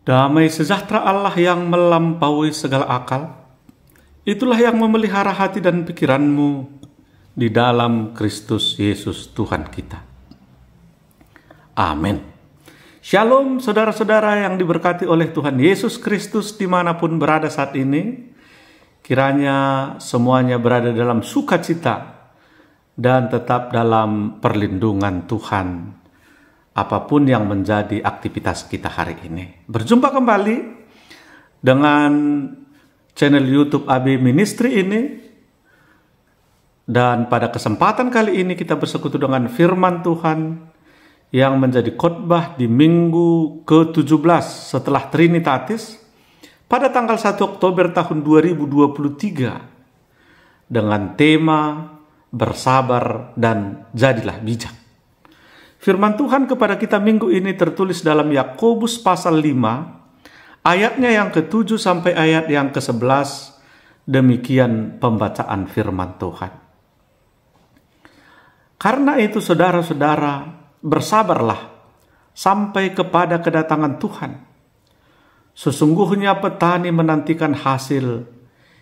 Damai sejahtera Allah yang melampaui segala akal, itulah yang memelihara hati dan pikiranmu di dalam Kristus Yesus Tuhan kita. Amin. Shalom saudara-saudara yang diberkati oleh Tuhan Yesus Kristus dimanapun berada saat ini. Kiranya semuanya berada dalam sukacita dan tetap dalam perlindungan Tuhan, apapun yang menjadi aktivitas kita hari ini. Berjumpa kembali dengan channel YouTube AB Ministry ini. Dan pada kesempatan kali ini kita bersekutu dengan firman Tuhan yang menjadi khotbah di minggu ke-17 setelah Trinitatis pada tanggal 1 Oktober tahun 2023 dengan tema bersabar dan jadilah bijak. Firman Tuhan kepada kita minggu ini tertulis dalam Yakobus pasal 5, ayatnya yang ke-7 sampai ayat yang ke-11. Demikian pembacaan firman Tuhan. Karena itu saudara-saudara, bersabarlah sampai kepada kedatangan Tuhan. Sesungguhnya petani menantikan hasil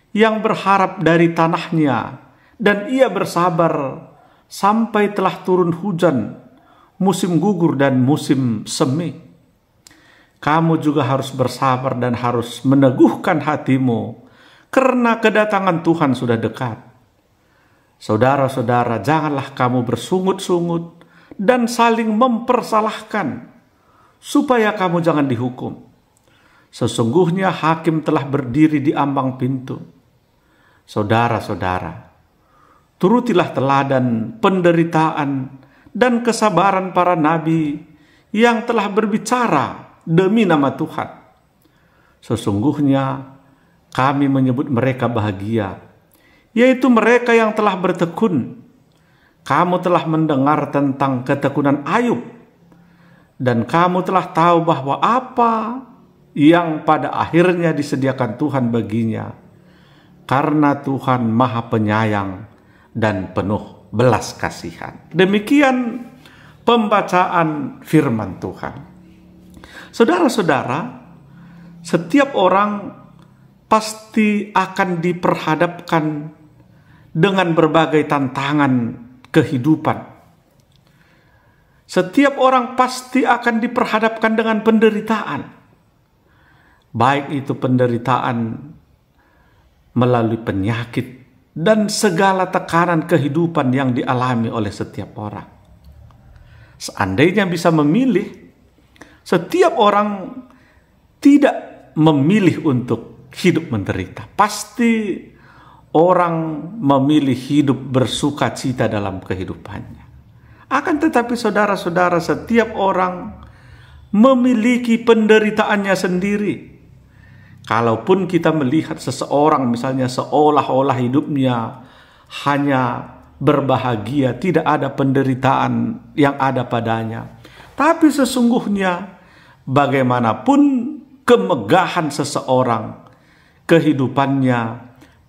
yang berharap dari tanahnya, dan ia bersabar sampai telah turun hujan, musim gugur dan musim semi. Kamu juga harus bersabar dan harus meneguhkan hatimu, karena kedatangan Tuhan sudah dekat. Saudara-saudara, janganlah kamu bersungut-sungut dan saling mempersalahkan, supaya kamu jangan dihukum. Sesungguhnya hakim telah berdiri di ambang pintu. Saudara-saudara, turutilah teladan penderitaan dan kesabaran para nabi yang telah berbicara demi nama Tuhan. Sesungguhnya kami menyebut mereka bahagia, yaitu mereka yang telah bertekun. Kamu telah mendengar tentang ketekunan Ayub, dan kamu telah tahu bahwa apa yang pada akhirnya disediakan Tuhan baginya, karena Tuhan Maha Penyayang dan penuh belas kasihan. Demikian pembacaan firman Tuhan. Saudara-saudara, setiap orang pasti akan diperhadapkan dengan berbagai tantangan kehidupan. Setiap orang pasti akan diperhadapkan dengan penderitaan. Baik itu penderitaan melalui penyakit dan segala tekanan kehidupan yang dialami oleh setiap orang. Seandainya bisa memilih, setiap orang tidak memilih untuk hidup menderita. Pasti orang memilih hidup bersuka cita dalam kehidupannya. Akan tetapi saudara-saudara, setiap orang memiliki penderitaannya sendiri. Kalaupun kita melihat seseorang misalnya seolah-olah hidupnya hanya berbahagia, tidak ada penderitaan yang ada padanya. Tapi sesungguhnya bagaimanapun kemegahan seseorang, kehidupannya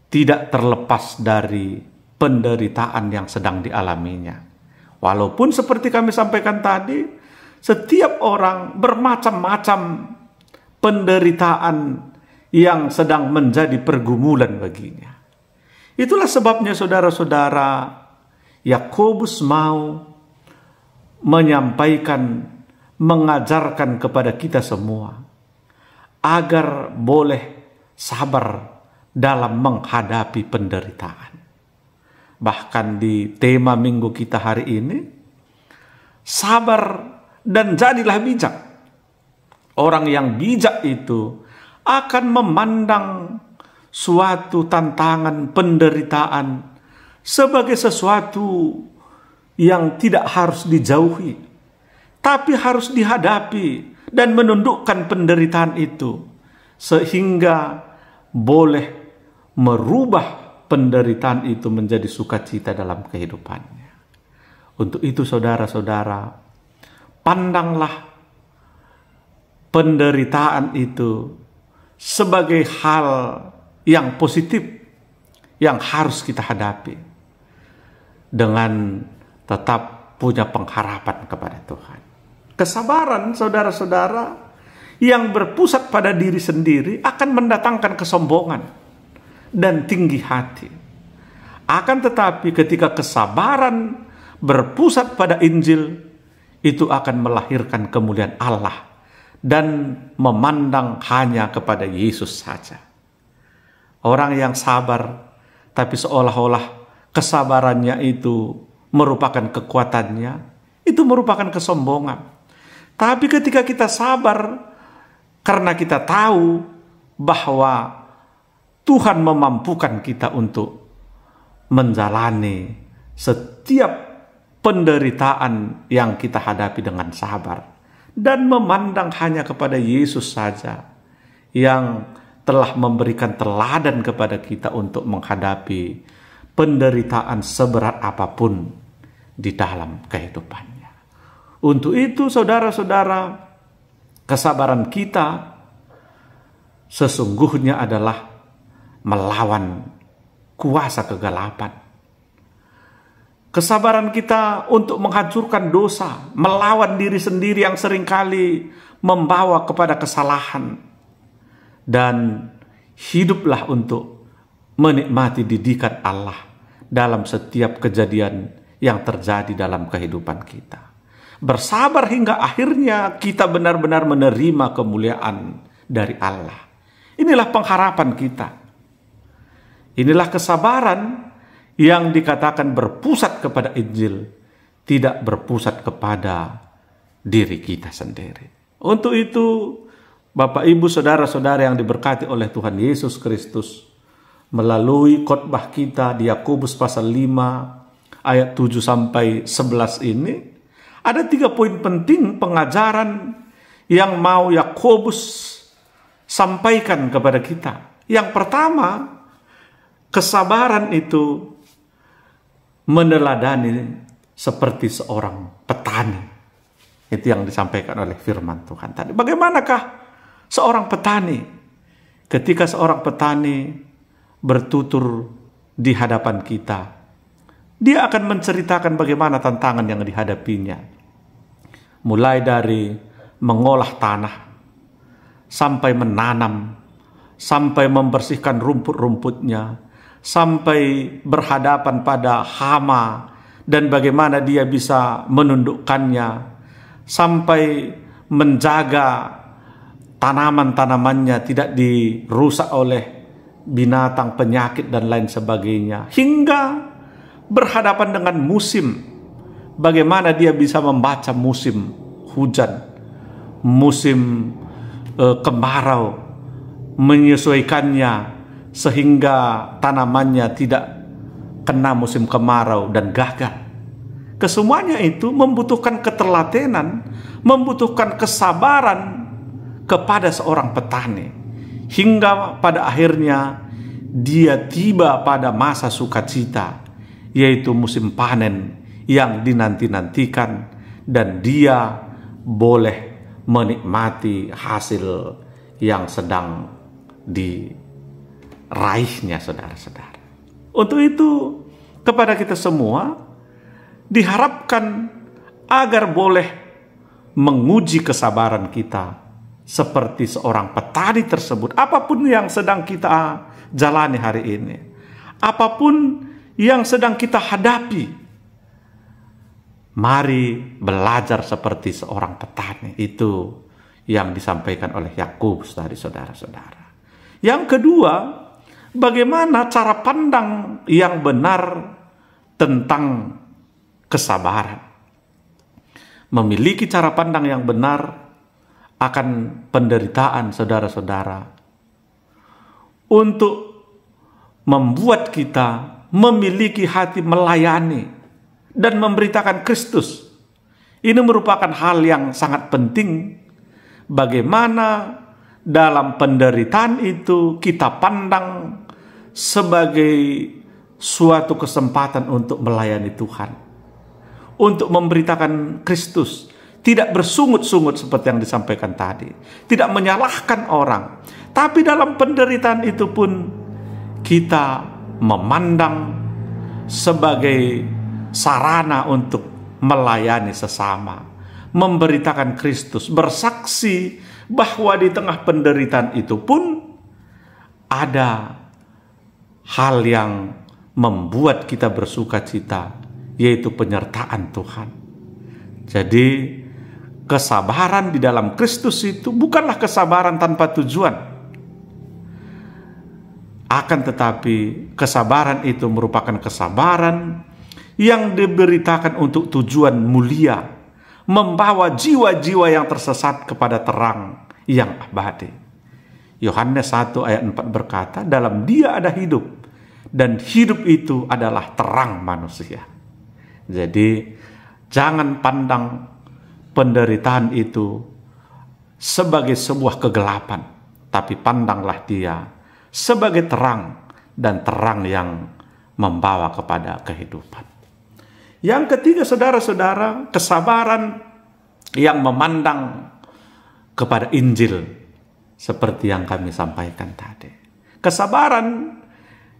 tidak terlepas dari penderitaan yang sedang dialaminya. Walaupun seperti kami sampaikan tadi, setiap orang bermacam-macam penderitaan yang sedang menjadi pergumulan baginya. Itulah sebabnya saudara-saudara, Yakobus mau menyampaikan, mengajarkan kepada kita semua agar boleh sabar dalam menghadapi penderitaan. Bahkan di tema minggu kita hari ini, sabar dan jadilah bijak. Orang yang bijak itu akan memandang suatu tantangan penderitaan sebagai sesuatu yang tidak harus dijauhi, tapi harus dihadapi dan menundukkan penderitaan itu, sehingga boleh merubah penderitaan itu menjadi sukacita dalam kehidupannya. Untuk itu saudara-saudara, pandanglah penderitaan itu sebagai hal yang positif yang harus kita hadapi dengan tetap punya pengharapan kepada Tuhan. Kesabaran saudara-saudara yang berpusat pada diri sendiri akan mendatangkan kesombongan dan tinggi hati. Akan tetapi ketika kesabaran berpusat pada Injil, itu akan melahirkan kemuliaan Allah dan memandang hanya kepada Yesus saja. Orang yang sabar, tapi seolah-olah kesabarannya itu merupakan kekuatannya, itu merupakan kesombongan. Tapi ketika kita sabar, karena kita tahu bahwa Tuhan memampukan kita untuk menjalani setiap penderitaan yang kita hadapi dengan sabar dan memandang hanya kepada Yesus saja yang telah memberikan teladan kepada kita untuk menghadapi penderitaan seberat apapun di dalam kehidupannya. Untuk itu, saudara-saudara, kesabaran kita sesungguhnya adalah melawan kuasa kegelapan. Kesabaran kita untuk menghancurkan dosa, melawan diri sendiri yang seringkali membawa kepada kesalahan. Dan hiduplah untuk menikmati didikan Allah dalam setiap kejadian yang terjadi dalam kehidupan kita. Bersabar hingga akhirnya kita benar-benar menerima kemuliaan dari Allah. Inilah pengharapan kita. Inilah kesabaran yang dikatakan berpusat kepada Injil, tidak berpusat kepada diri kita sendiri. Untuk itu, Bapak, Ibu, saudara-saudara yang diberkati oleh Tuhan Yesus Kristus, melalui khotbah kita di Yakobus pasal 5 ayat 7 sampai 11 ini, ada 3 poin penting pengajaran yang mau Yakobus sampaikan kepada kita. Yang pertama, kesabaran itu meneladani seperti seorang petani. Itu yang disampaikan oleh firman Tuhan tadi. Bagaimanakah seorang petani ketika seorang petani bertutur di hadapan kita? Dia akan menceritakan bagaimana tantangan yang dihadapinya. Mulai dari mengolah tanah, sampai menanam, sampai membersihkan rumput-rumputnya, sampai berhadapan pada hama dan bagaimana dia bisa menundukkannya, sampai menjaga tanaman-tanamannya tidak dirusak oleh binatang, penyakit dan lain sebagainya, hingga berhadapan dengan musim, bagaimana dia bisa membaca musim hujan, musim kemarau, menyesuaikannya sehingga tanamannya tidak kena musim kemarau dan gagal. Kesemuanya itu membutuhkan keteladanan, membutuhkan kesabaran kepada seorang petani, hingga pada akhirnya dia tiba pada masa sukacita, yaitu musim panen yang dinanti-nantikan, dan dia boleh menikmati hasil yang sedang diraihnya, saudara-saudara. Untuk itu, kepada kita semua diharapkan agar boleh menguji kesabaran kita seperti seorang petani tersebut, apapun yang sedang kita jalani hari ini, apapun yang sedang kita hadapi. Mari belajar seperti seorang petani. Itu yang disampaikan oleh Yakobus tadi, saudara-saudara. Yang kedua, bagaimana cara pandang yang benar tentang kesabaran. Memiliki cara pandang yang benar akan penderitaan, saudara-saudara, untuk membuat kita memiliki hati melayani dan memberitakan Kristus. Ini merupakan hal yang sangat penting. Bagaimana dalam penderitaan itu kita pandang sebagai suatu kesempatan untuk melayani Tuhan, untuk memberitakan Kristus, tidak bersungut-sungut seperti yang disampaikan tadi, tidak menyalahkan orang, tapi dalam penderitaan itu pun kita memandang sebagai sarana untuk melayani sesama, memberitakan Kristus, bersaksi bahwa di tengah penderitaan itu pun ada hal yang membuat kita bersuka cita, yaitu penyertaan Tuhan. Jadi kesabaran di dalam Kristus itu bukanlah kesabaran tanpa tujuan. Akan tetapi kesabaran itu merupakan kesabaran yang diberitakan untuk tujuan mulia, membawa jiwa-jiwa yang tersesat kepada terang yang abadi. Yohanes 1 ayat 4 berkata, dalam Dia ada hidup, dan hidup itu adalah terang manusia. Jadi jangan pandang penderitaan itu sebagai sebuah kegelapan, tapi pandanglah dia sebagai terang, dan terang yang membawa kepada kehidupan. Yang ketiga, saudara-saudara, kesabaran yang memandang kepada Injil, seperti yang kami sampaikan tadi. Kesabaran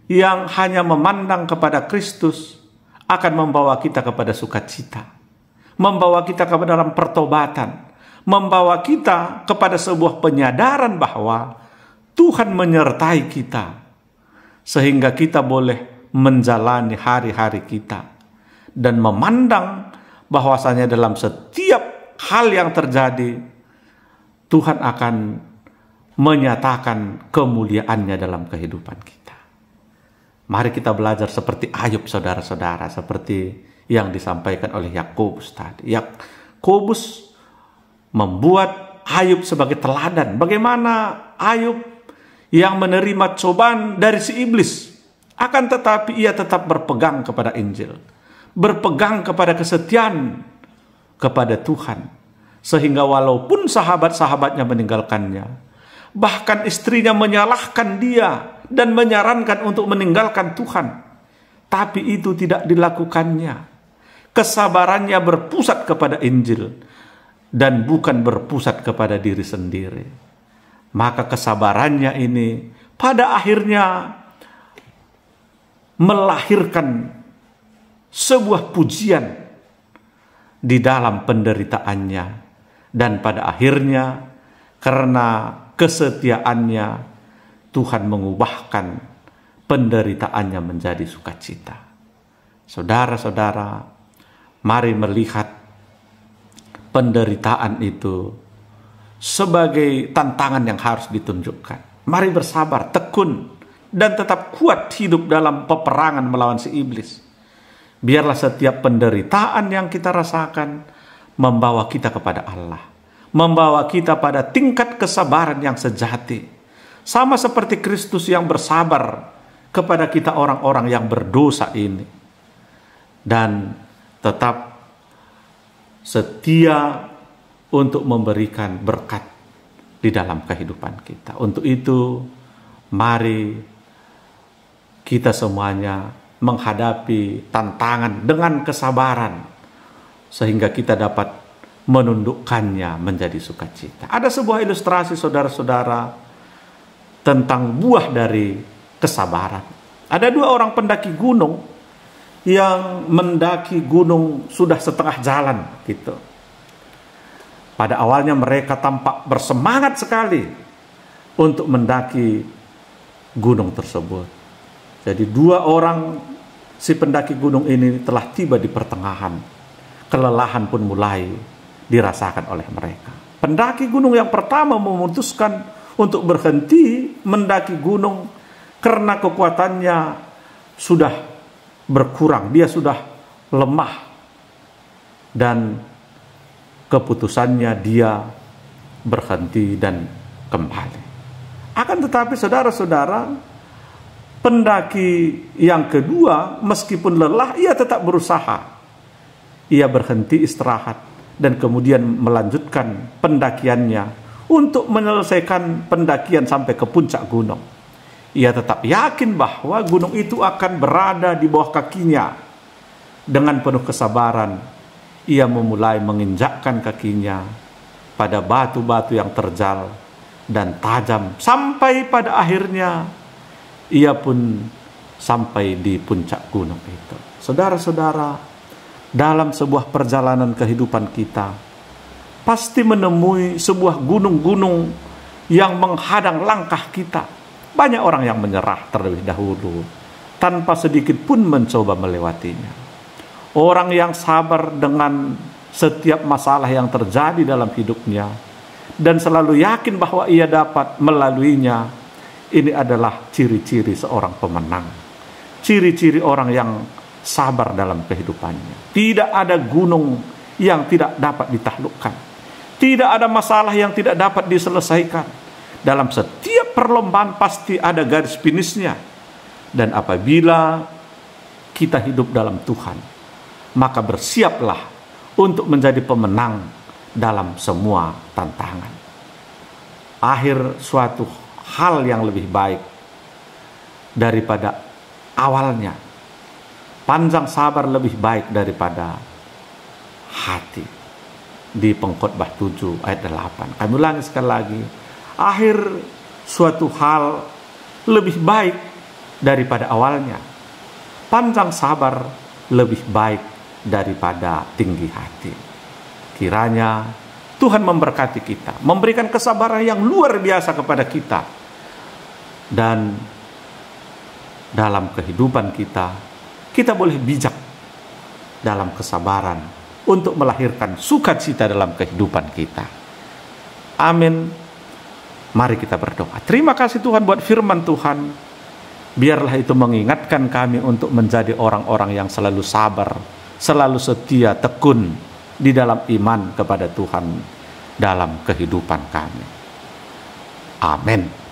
yang hanya memandang kepada Kristus akan membawa kita kepada sukacita, membawa kita kepada dalam pertobatan, membawa kita kepada sebuah penyadaran bahwa Tuhan menyertai kita, sehingga kita boleh menjalani hari-hari kita dan memandang bahwasanya dalam setiap hal yang terjadi Tuhan akan menyatakan kemuliaannya dalam kehidupan kita. Mari kita belajar seperti Ayub, saudara-saudara, seperti yang disampaikan oleh Yakobus tadi. Yakobus membuat Ayub sebagai teladan. Bagaimana Ayub yang menerima cobaan dari si iblis, akan tetapi ia tetap berpegang kepada Injil, berpegang kepada kesetiaan kepada Tuhan, sehingga walaupun sahabat-sahabatnya meninggalkannya, bahkan istrinya menyalahkan dia dan menyarankan untuk meninggalkan Tuhan, tapi itu tidak dilakukannya. Kesabarannya berpusat kepada Injil dan bukan berpusat kepada diri sendiri. Maka kesabarannya ini pada akhirnya melahirkan sebuah pujian di dalam penderitaannya, dan pada akhirnya karena kesetiaannya Tuhan mengubahkan penderitaannya menjadi sukacita. Saudara-saudara, mari melihat penderitaan itu sebagai tantangan yang harus ditunjukkan. Mari bersabar, tekun, dan tetap kuat hidup dalam peperangan melawan si iblis. Biarlah setiap penderitaan yang kita rasakan membawa kita kepada Allah, membawa kita pada tingkat kesabaran yang sejati, sama seperti Kristus yang bersabar kepada kita orang-orang yang berdosa ini, dan tetap setia untuk memberikan berkat di dalam kehidupan kita. Untuk itu, mari kita semuanya menghadapi tantangan dengan kesabaran, sehingga kita dapat menundukkannya menjadi sukacita. Ada sebuah ilustrasi, saudara-saudara, tentang buah dari kesabaran. Ada dua orang pendaki gunung yang mendaki gunung sudah setengah jalan gitu. Pada awalnya mereka tampak bersemangat sekali untuk mendaki gunung tersebut. Jadi dua orang si pendaki gunung ini telah tiba di pertengahan. Kelelahan pun mulai dirasakan oleh mereka. Pendaki gunung yang pertama memutuskan untuk berhenti mendaki gunung karena kekuatannya sudah berkurang. Dia sudah lemah, dan keputusannya dia berhenti dan kembali. Akan tetapi saudara-saudara, pendaki yang kedua meskipun lelah, ia tetap berusaha. Ia berhenti istirahat dan kemudian melanjutkan pendakiannya untuk menyelesaikan pendakian sampai ke puncak gunung. Ia tetap yakin bahwa gunung itu akan berada di bawah kakinya. Dengan penuh kesabaran, ia memulai menginjakkan kakinya pada batu-batu yang terjal dan tajam, sampai pada akhirnya ia pun sampai di puncak gunung itu. Saudara-saudara, dalam sebuah perjalanan kehidupan kita, pasti menemui sebuah gunung-gunung yang menghadang langkah kita. Banyak orang yang menyerah terlebih dahulu, tanpa sedikit pun mencoba melewatinya. Orang yang sabar dengan setiap masalah yang terjadi dalam hidupnya, dan selalu yakin bahwa ia dapat melaluinya, ini adalah ciri-ciri seorang pemenang. Ciri-ciri orang yang sabar dalam kehidupannya. Tidak ada gunung yang tidak dapat ditaklukkan. Tidak ada masalah yang tidak dapat diselesaikan. Dalam setiap perlombaan pasti ada garis finishnya. Dan apabila kita hidup dalam Tuhan, maka bersiaplah untuk menjadi pemenang dalam semua tantangan. Akhir suatu hal yang lebih baik daripada awalnya. Panjang sabar lebih baik daripada hati. Di Pengkhotbah 7 ayat 8. Kami ulangi sekali lagi. Akhir suatu hal lebih baik daripada awalnya. Panjang sabar lebih baik daripada tinggi hati. Kiranya Tuhan memberkati kita, memberikan kesabaran yang luar biasa kepada kita. Dan dalam kehidupan kita boleh bijak dalam kesabaran untuk melahirkan sukacita dalam kehidupan kita. Amin. Mari kita berdoa. Terima kasih Tuhan buat firman Tuhan. Biarlah itu mengingatkan kami untuk menjadi orang-orang yang selalu sabar, selalu setia, tekun di dalam iman kepada Tuhan dalam kehidupan kami. Amin.